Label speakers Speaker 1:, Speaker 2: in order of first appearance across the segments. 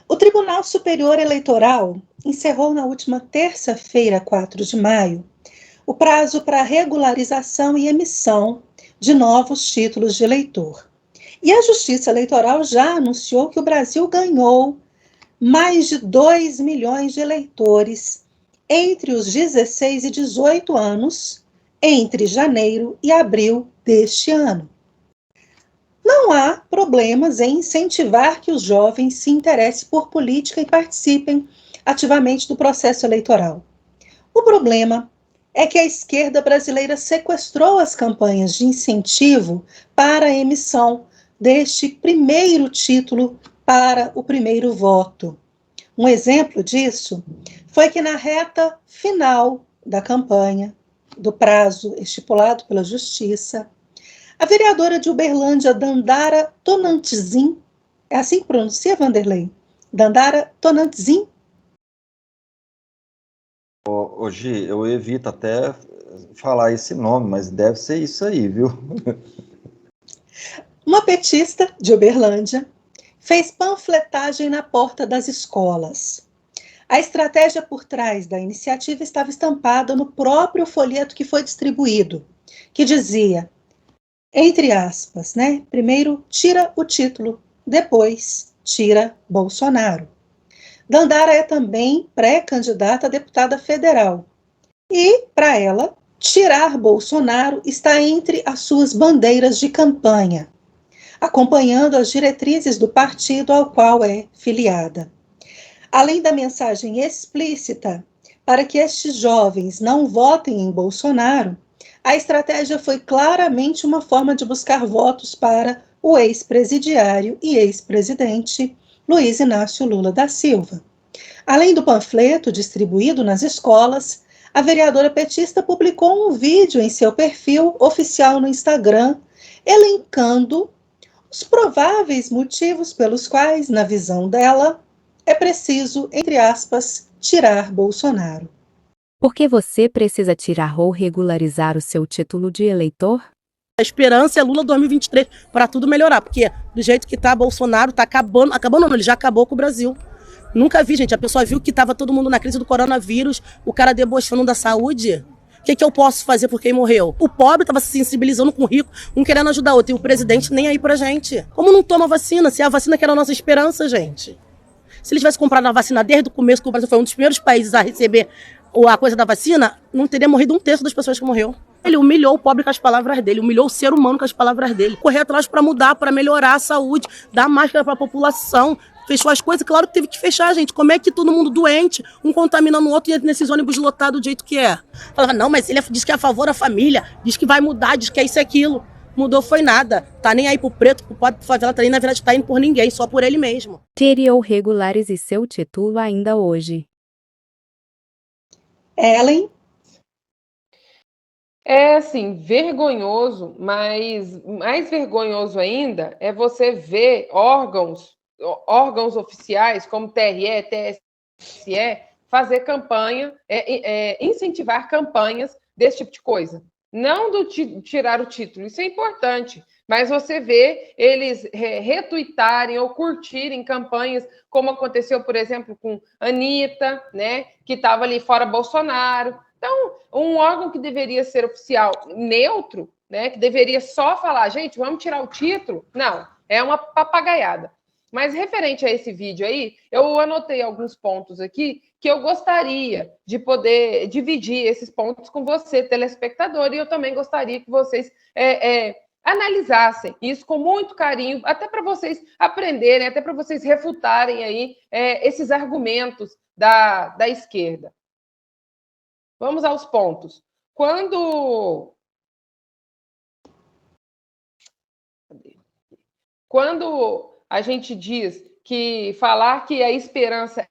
Speaker 1: O Tribunal Superior Eleitoral encerrou na última terça-feira, 4 de maio, o prazo para regularização e emissão de novos títulos de eleitor. E a Justiça Eleitoral já anunciou que o Brasil ganhou mais de 2 milhões de eleitores entre os 16 e 18 anos, entre janeiro e abril deste ano. Não há problemas em incentivar que os jovens se interessem por política e participem ativamente do processo eleitoral. O problema é que a esquerda brasileira sequestrou as campanhas de incentivo para a emissão deste primeiro título para o primeiro voto. Um exemplo disso foi que na reta final da campanha, do prazo estipulado pela Justiça, a vereadora de Uberlândia, Dandara Tonantzin, é assim que pronuncia, Vanderlei? Dandara Tonantzin?
Speaker 2: Hoje eu evito até falar esse nome, mas deve ser isso aí, viu?
Speaker 1: Uma petista de Uberlândia fez panfletagem na porta das escolas. A estratégia por trás da iniciativa estava estampada no próprio folheto que foi distribuído, que dizia, entre aspas, né? Primeiro tira o título, depois tira Bolsonaro. Dandara é também pré-candidata a deputada federal. E, para ela, tirar Bolsonaro está entre as suas bandeiras de campanha, acompanhando as diretrizes do partido ao qual é filiada. Além da mensagem explícita para que estes jovens não votem em Bolsonaro, a estratégia foi claramente uma forma de buscar votos para o ex-presidiário e ex-presidente Luiz Inácio Lula da Silva. Além do panfleto distribuído nas escolas, a vereadora petista publicou um vídeo em seu perfil oficial no Instagram, elencando os prováveis motivos pelos quais, na visão dela, é preciso, entre aspas, tirar Bolsonaro.
Speaker 3: Por que você precisa tirar ou regularizar o seu título de eleitor?
Speaker 4: A esperança é Lula 2023 para tudo melhorar, porque do jeito que está, Bolsonaro está acabando não, ele já acabou com o Brasil. Nunca vi, gente, a pessoa viu que estava todo mundo na crise do coronavírus, o cara debochando da saúde. O que eu posso fazer por quem morreu? O pobre estava se sensibilizando com o rico, um querendo ajudar o outro, e o presidente nem aí pra gente. Como não toma vacina? Se é a vacina que era a nossa esperança, gente. Se ele tivesse comprado a vacina desde o começo, que o Brasil foi um dos primeiros países a receber a coisa da vacina, não teria morrido um terço das pessoas que morreu. Ele humilhou o pobre com as palavras dele, humilhou o ser humano com as palavras dele. Correr atrás para mudar, para melhorar a saúde, dar máscara para a população. Fechou as coisas, claro que teve que fechar, gente. Como é que todo mundo doente, um contaminando o outro e entra nesses ônibus lotados do jeito que é? Falava, não, mas ele diz que é a favor da família, diz que vai mudar, diz que é isso e aquilo. Mudou foi nada. Tá nem aí pro preto, pro pobre, pro favela, tá nem na verdade tá indo por ninguém, só por ele mesmo.
Speaker 3: Tire ou regularize seu título ainda hoje.
Speaker 1: Ellen?
Speaker 5: É, assim, vergonhoso, mas mais vergonhoso ainda é você ver órgãos oficiais como TRE, TSE, fazer campanha, incentivar campanhas desse tipo de coisa. Não do tirar o título, isso é importante, mas você vê eles retuitarem ou curtirem campanhas, como aconteceu, por exemplo, com Anitta, né, que estava ali fora Bolsonaro. Então, um órgão que deveria ser oficial neutro, né, que deveria só falar, gente, vamos tirar o título, não, é uma papagaiada. Mas referente a esse vídeo aí, eu anotei alguns pontos aqui que eu gostaria de poder dividir esses pontos com você, telespectador, e eu também gostaria que vocês analisassem isso com muito carinho, até para vocês aprenderem, até para vocês refutarem aí esses argumentos da esquerda. Vamos aos pontos. Quando a gente diz que falar que a esperança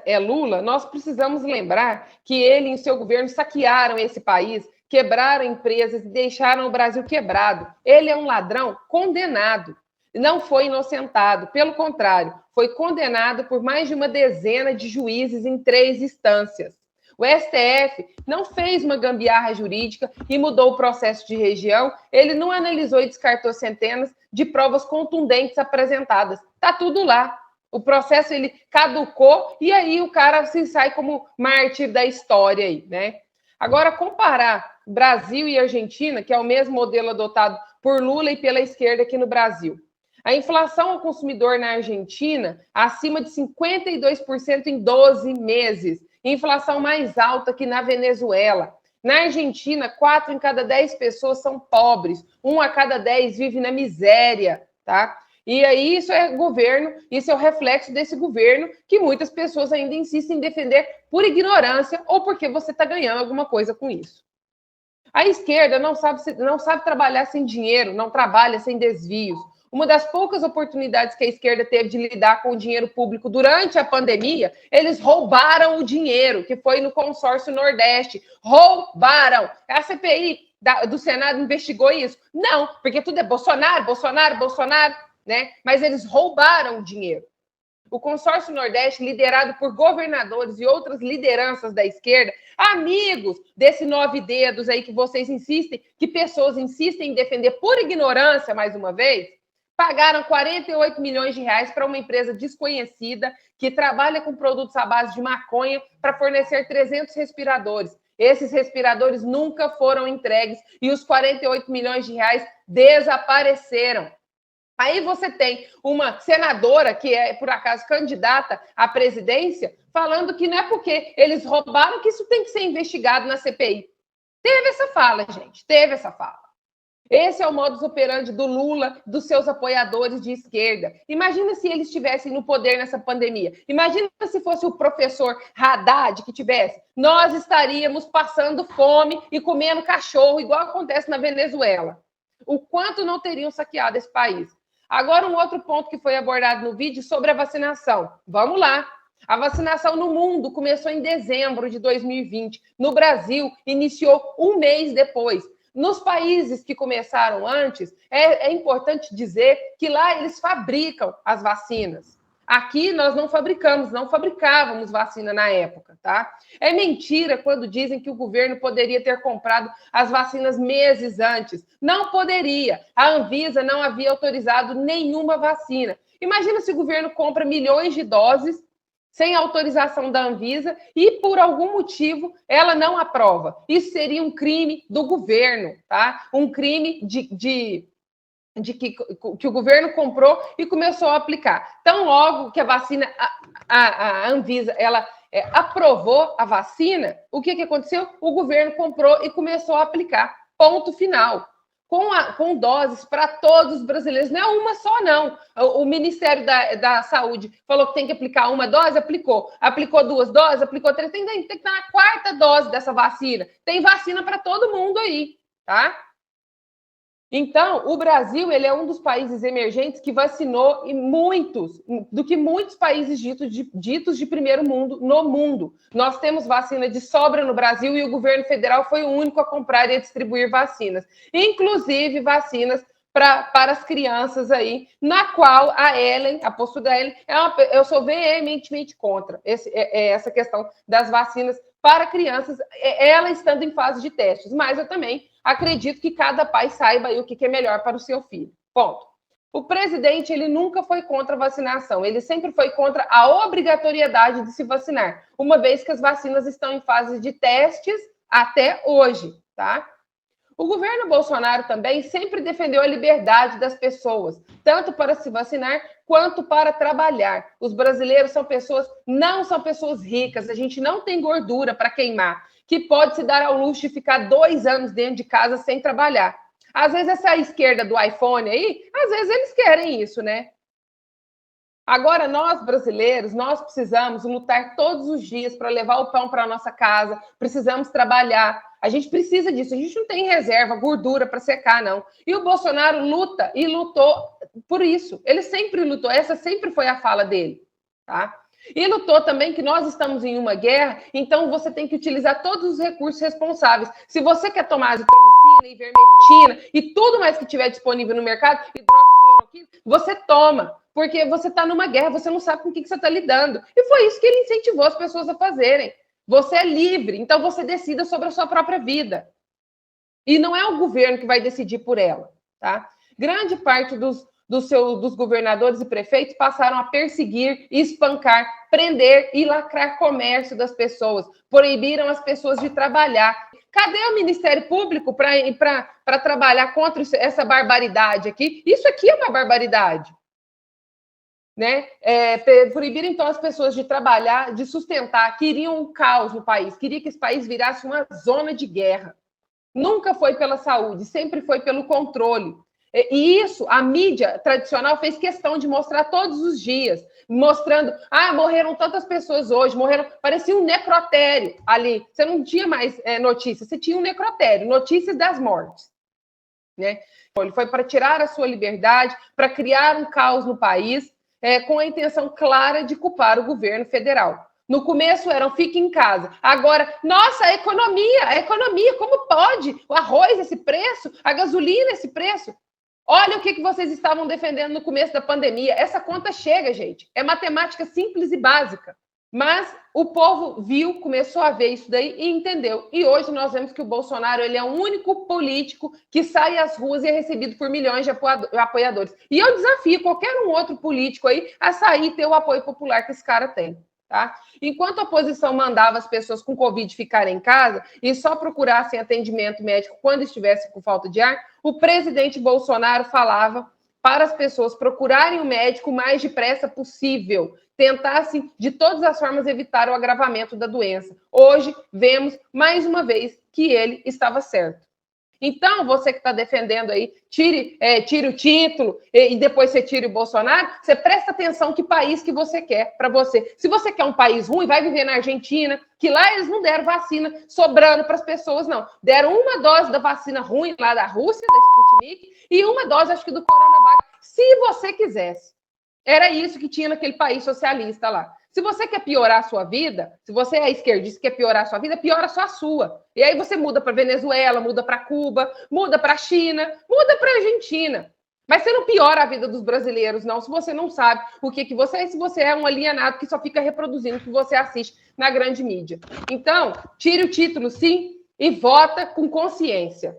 Speaker 5: é Lula, nós precisamos lembrar que ele e seu governo saquearam esse país, quebraram empresas e deixaram o Brasil quebrado. Ele é um ladrão condenado. Não foi inocentado, pelo contrário, foi condenado por mais de uma dezena de juízes em 3 instâncias. O STF não fez uma gambiarra jurídica e mudou o processo de região, ele não analisou e descartou centenas de provas contundentes apresentadas. Está tudo lá. O processo, ele caducou, e aí o cara se sai como mártir da história aí, né? Agora, comparar Brasil e Argentina, que é o mesmo modelo adotado por Lula e pela esquerda aqui no Brasil. A inflação ao consumidor na Argentina, acima de 52% em 12 meses. Inflação mais alta que na Venezuela. Na Argentina, 4 em cada 10 pessoas são pobres. 1 a cada 10 vive na miséria, tá? E aí isso é governo, isso é o reflexo desse governo que muitas pessoas ainda insistem em defender por ignorância ou porque você está ganhando alguma coisa com isso. A esquerda não sabe trabalhar sem dinheiro, não trabalha sem desvios. Uma das poucas oportunidades que a esquerda teve de lidar com o dinheiro público durante a pandemia, eles roubaram o dinheiro, que foi no consórcio Nordeste. Roubaram. A CPI do Senado investigou isso? Não, porque tudo é Bolsonaro, Bolsonaro, Bolsonaro, né? Mas eles roubaram o dinheiro. O consórcio Nordeste, liderado por governadores e outras lideranças da esquerda, amigos desse 9 dedos aí que vocês insistem, que pessoas insistem em defender por ignorância, mais uma vez, pagaram 48 milhões de reais para uma empresa desconhecida que trabalha com produtos à base de maconha para fornecer 300 respiradores. Esses respiradores nunca foram entregues e os 48 milhões de reais desapareceram. Aí você tem uma senadora que é, por acaso, candidata à presidência, falando que não é porque eles roubaram que isso tem que ser investigado na CPI. Teve essa fala, gente, teve essa fala. Esse é o modus operandi do Lula, dos seus apoiadores de esquerda. Imagina se eles estivessem no poder nessa pandemia. Imagina se fosse o professor Haddad que tivesse. Nós estaríamos passando fome e comendo cachorro, igual acontece na Venezuela. O quanto não teriam saqueado esse país. Agora, um outro ponto que foi abordado no vídeo sobre a vacinação. Vamos lá. A vacinação no mundo começou em dezembro de 2020. No Brasil, iniciou um mês depois. Nos países que começaram antes, é importante dizer que lá eles fabricam as vacinas. Aqui nós não fabricávamos vacina na época, tá? É mentira quando dizem que o governo poderia ter comprado as vacinas meses antes. Não poderia. A Anvisa não havia autorizado nenhuma vacina. Imagina se o governo compra milhões de doses sem autorização da Anvisa e, por algum motivo, ela não aprova. Isso seria um crime do governo, tá? Um crime que o governo comprou e começou a aplicar. Tão logo que a vacina, a Anvisa, ela aprovou a vacina, o que aconteceu? O governo comprou e começou a aplicar. Ponto final. Com doses para todos os brasileiros. Não é uma só, não. O Ministério da Saúde falou que tem que aplicar uma dose, aplicou. Aplicou 2 doses, aplicou 3. Tem que estar na 4ª dose dessa vacina. Tem vacina para todo mundo aí, tá? Então, o Brasil, ele é um dos países emergentes que vacinou do que muitos países ditos de primeiro mundo no mundo. Nós temos vacina de sobra no Brasil e o governo federal foi o único a comprar e a distribuir vacinas, inclusive vacinas para as crianças aí, na qual a postura da Ellen, eu sou veementemente contra essa questão das vacinas para crianças, ela estando em fase de testes, mas eu também acredito que cada pai saiba aí o que é melhor para o seu filho. Ponto. O presidente, ele nunca foi contra a vacinação, ele sempre foi contra a obrigatoriedade de se vacinar, uma vez que as vacinas estão em fase de testes até hoje, tá? O governo Bolsonaro também sempre defendeu a liberdade das pessoas, tanto para se vacinar quanto para trabalhar. Os brasileiros não são pessoas ricas, a gente não tem gordura para queimar, que pode se dar ao luxo de ficar 2 anos dentro de casa sem trabalhar. Às vezes essa esquerda do iPhone aí, às vezes eles querem isso, né? Agora, nós brasileiros, nós precisamos lutar todos os dias para levar o pão para a nossa casa, precisamos trabalhar, a gente precisa disso, a gente não tem reserva, gordura para secar, não. E o Bolsonaro luta e lutou por isso, ele sempre lutou, essa sempre foi a fala dele, tá? E lutou também que nós estamos em uma guerra, então você tem que utilizar todos os recursos responsáveis. Se você quer tomar azitromicina, ivermectina e tudo mais que tiver disponível no mercado, hidroxicloroquina, você toma, porque você está numa guerra, você não sabe com o que você está lidando. E foi isso que ele incentivou as pessoas a fazerem. Você é livre, então você decida sobre a sua própria vida. E não é o governo que vai decidir por ela, tá? Grande parte dos dos governadores e prefeitos passaram a perseguir, espancar, prender e lacrar comércio das pessoas, proibiram as pessoas de trabalhar. Cadê o Ministério Público para trabalhar contra essa barbaridade aqui? Isso aqui é uma barbaridade. Né? Proibiram, então, as pessoas de trabalhar, de sustentar, queriam um caos no país, queria que esse país virasse uma zona de guerra. Nunca foi pela saúde, sempre foi pelo controle. E isso, a mídia tradicional fez questão de mostrar todos os dias, mostrando, morreram tantas pessoas hoje, parecia um necrotério ali. Você não tinha mais notícias, você tinha um necrotério, notícias das mortes. Né? Ele foi para tirar a sua liberdade, para criar um caos no país, com a intenção clara de culpar o governo federal. No começo eram fique em casa. Agora, nossa, a economia, como pode? O arroz esse preço, a gasolina esse preço. Olha o que vocês estavam defendendo no começo da pandemia. Essa conta chega, gente. É matemática simples e básica. Mas o povo viu, começou a ver isso daí e entendeu. E hoje nós vemos que o Bolsonaro ele é o único político que sai às ruas e é recebido por milhões de apoiadores. E eu desafio qualquer um outro político aí a sair e ter o apoio popular que esse cara tem. Tá? Enquanto a oposição mandava as pessoas com Covid ficarem em casa e só procurassem atendimento médico quando estivessem com falta de ar, o presidente Bolsonaro falava para as pessoas procurarem o médico o mais depressa possível, tentassem de todas as formas evitar o agravamento da doença. Hoje, vemos mais uma vez que ele estava certo. Então, você que está defendendo aí, tire o título e depois você tire o Bolsonaro, você presta atenção que país que você quer para você. Se você quer um país ruim, vai viver na Argentina, que lá eles não deram vacina sobrando para as pessoas, não. Deram uma dose da vacina ruim lá da Rússia, da Sputnik, e uma dose, acho que do Coronavac, se você quisesse. Era isso que tinha naquele país socialista lá. Se você quer piorar a sua vida, se você é esquerdista e quer piorar a sua vida, piora só a sua. E aí você muda para Venezuela, muda para Cuba, muda para China, muda para Argentina. Mas você não piora a vida dos brasileiros, não, se você não sabe o que você é, se você é um alienado que só fica reproduzindo o que você assiste na grande mídia. Então, tire o título, sim, e vota com consciência.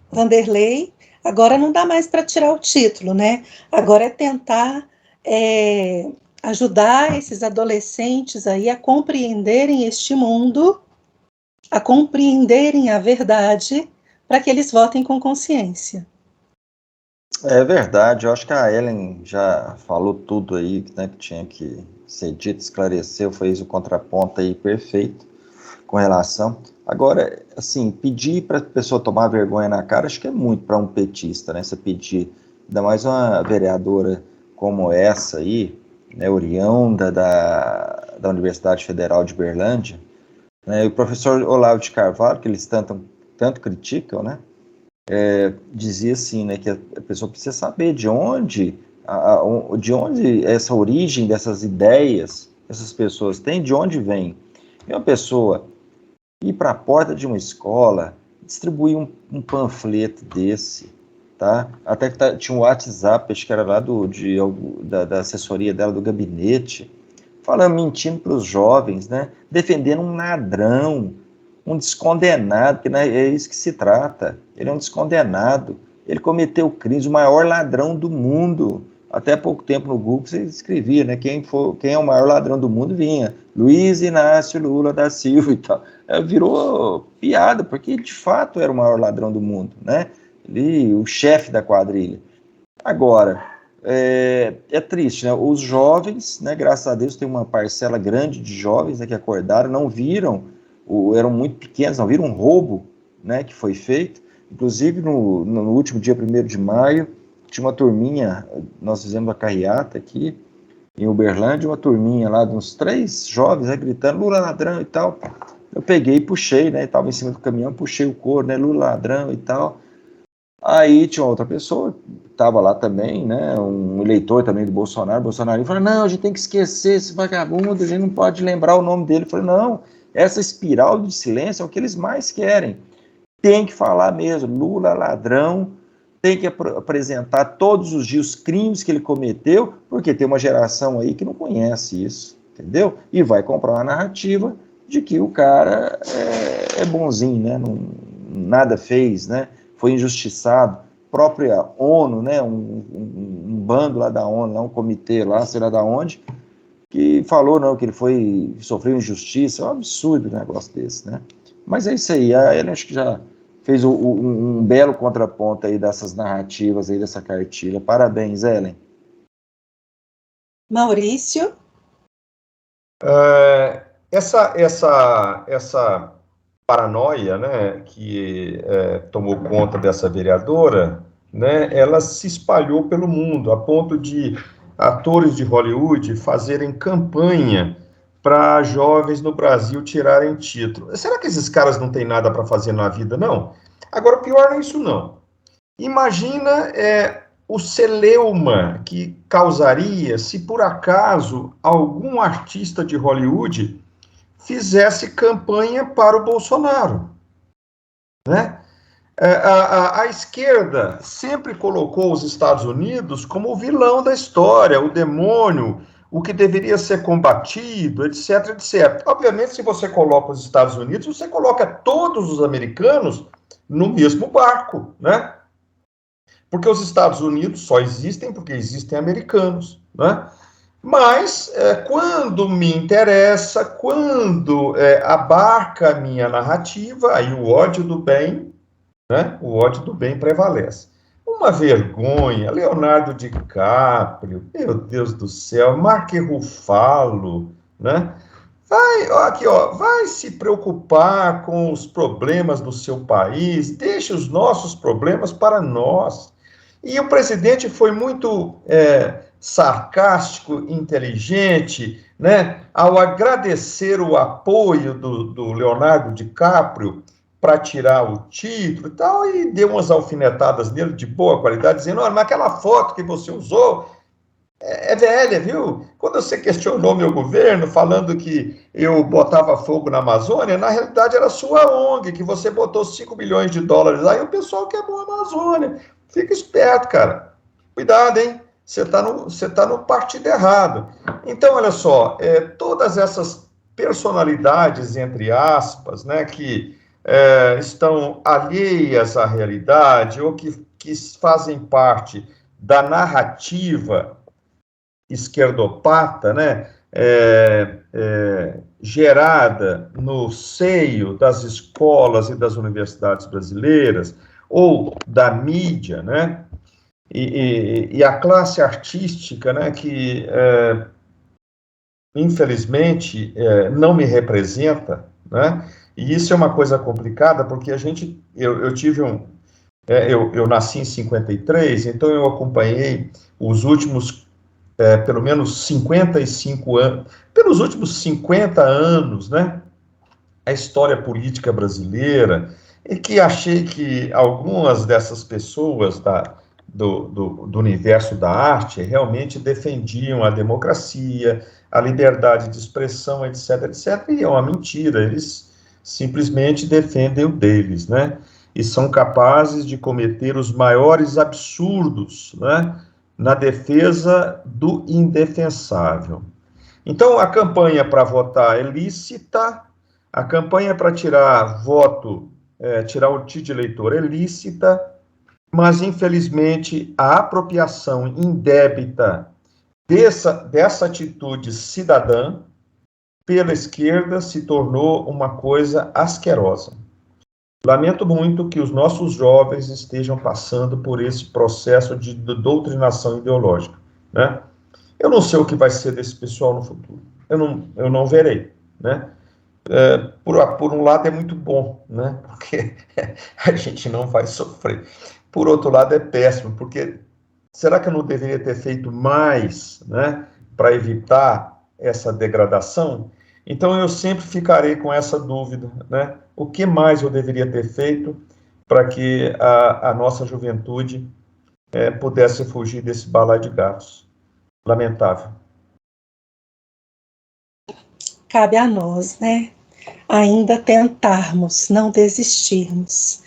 Speaker 1: Vanderlei, agora não dá mais para tirar o título, né? Agora é tentar ajudar esses adolescentes aí a compreenderem este mundo, a compreenderem a verdade, para que eles votem com consciência.
Speaker 2: É verdade, eu acho que a Ellen já falou tudo aí, né, que tinha que ser dito, esclareceu, fez o contraponto aí perfeito com relação. Agora, assim, pedir para a pessoa tomar vergonha na cara, acho que é muito para um petista, né? Você pedir, ainda mais uma vereadora como essa aí, né, oriunda da Universidade Federal de Uberlândia, né, e o professor Olavo de Carvalho, que eles tanto criticam, né, dizia assim, né, que a pessoa precisa saber de onde essa origem dessas ideias, essas pessoas têm, de onde vem. E uma pessoa ir para a porta de uma escola, distribuir um panfleto desse, tá? Até que tinha um WhatsApp, acho que era lá da assessoria dela, do gabinete, falando, mentindo para os jovens, né? Defendendo um ladrão, um descondenado, que é isso que se trata. Ele é um descondenado, ele cometeu crimes, o maior ladrão do mundo. Até pouco tempo no Google você escrevia, né? Quem é o maior ladrão do mundo, vinha Luiz Inácio Lula da Silva e tal. Virou piada, porque ele de fato era o maior ladrão do mundo, né? Ele, o chefe da quadrilha. Agora, é triste, né? Os jovens, né, graças a Deus, tem uma parcela grande de jovens, né, que acordaram, não viram, eram muito pequenos, não viram um roubo, né, que foi feito. Inclusive, no último dia 1º de maio, tinha uma turminha, nós fizemos uma carreata aqui, em Uberlândia, uma turminha lá de uns 3 jovens, né, gritando, Lula ladrão e tal. Eu peguei e puxei, né, estava em cima do caminhão, puxei o couro, né, Lula ladrão e tal. Aí tinha outra pessoa, estava lá também, né, um eleitor também do Bolsonaro falou, não, a gente tem que esquecer esse vagabundo, a gente não pode lembrar o nome dele. Eu falei, não, essa espiral de silêncio é o que eles mais querem. Tem que falar mesmo, Lula ladrão, tem que apresentar todos os dias os crimes que ele cometeu, porque tem uma geração aí que não conhece isso, entendeu? E vai comprar uma narrativa de que o cara é bonzinho, né, nada fez, né? Foi injustiçado. própria ONU, né, um bando lá da ONU, um comitê lá, sei lá da onde, que falou não, que ele sofreu injustiça. É um absurdo um negócio desse, né? Mas é isso aí, a Ellen acho que já fez um belo contraponto aí dessas narrativas aí, dessa cartilha. Parabéns, Ellen.
Speaker 1: Maurício?
Speaker 6: Essa paranoia, né, que tomou conta dessa vereadora, né, ela se espalhou pelo mundo, a ponto de atores de Hollywood fazerem campanha para jovens no Brasil tirarem título. Será que esses caras não têm nada para fazer na vida, não? Agora, o pior não é isso, não. Imagina o celeuma que causaria se, por acaso, algum artista de Hollywood fizesse campanha para o Bolsonaro, né? A esquerda sempre colocou os Estados Unidos como o vilão da história, o demônio, o que deveria ser combatido, etc, etc. Obviamente, se você coloca os Estados Unidos, você coloca todos os americanos no mesmo barco, né? Porque os Estados Unidos só existem porque existem americanos, né? Mas, quando me interessa, quando abarca a minha narrativa, aí o ódio do bem, né? O ódio do bem prevalece. Uma vergonha, Leonardo DiCaprio, meu Deus do céu, Mark Ruffalo, né? Vai se preocupar com os problemas do seu país, deixe os nossos problemas para nós. E o presidente foi muito sarcástico, inteligente, né, ao agradecer o apoio do Leonardo DiCaprio para tirar o título e tal, e deu umas alfinetadas nele de boa qualidade, dizendo, olha, mas aquela foto que você usou é velha, viu? Quando você questionou meu governo, falando que eu botava fogo na Amazônia, na realidade era sua ONG, que você botou 5 bilhões de dólares lá, e o pessoal queimou a Amazônia. Fica esperto, cara. Cuidado, hein? Você tá no partido errado. Então, olha só, todas essas personalidades, entre aspas, né, que estão alheias à realidade ou que fazem parte da narrativa esquerdopata, né, gerada no seio das escolas e das universidades brasileiras, ou da mídia, né, e a classe artística, né, que, infelizmente, não me representa, né, e isso é uma coisa complicada, porque eu tive eu nasci em 53, então eu acompanhei os últimos pelo menos 55 anos, pelos últimos 50 anos, né, a história política brasileira, e que achei que algumas dessas pessoas do universo da arte realmente defendiam a democracia, a liberdade de expressão, etc, etc, e é uma mentira, eles simplesmente defendem o deles, né, e são capazes de cometer os maiores absurdos, né, na defesa do indefensável. Então, a campanha para votar é lícita, a campanha para tirar voto, tirar o título de eleitor é lícita, mas, infelizmente, a apropriação indébita dessa atitude cidadã pela esquerda se tornou uma coisa asquerosa. Lamento muito que os nossos jovens estejam passando por esse processo de doutrinação ideológica, né? Eu não sei o que vai ser desse pessoal no futuro. Eu não verei, né? Por um lado é muito bom, né? Porque a gente não vai sofrer. Por outro lado é péssimo, porque será que eu não deveria ter feito mais, né, para evitar essa degradação? Então eu sempre ficarei com essa dúvida, né? O que mais eu deveria ter feito para que a nossa juventude pudesse fugir desse balaio de gatos? Lamentável.
Speaker 1: Cabe a nós, né? Ainda tentarmos, não desistirmos.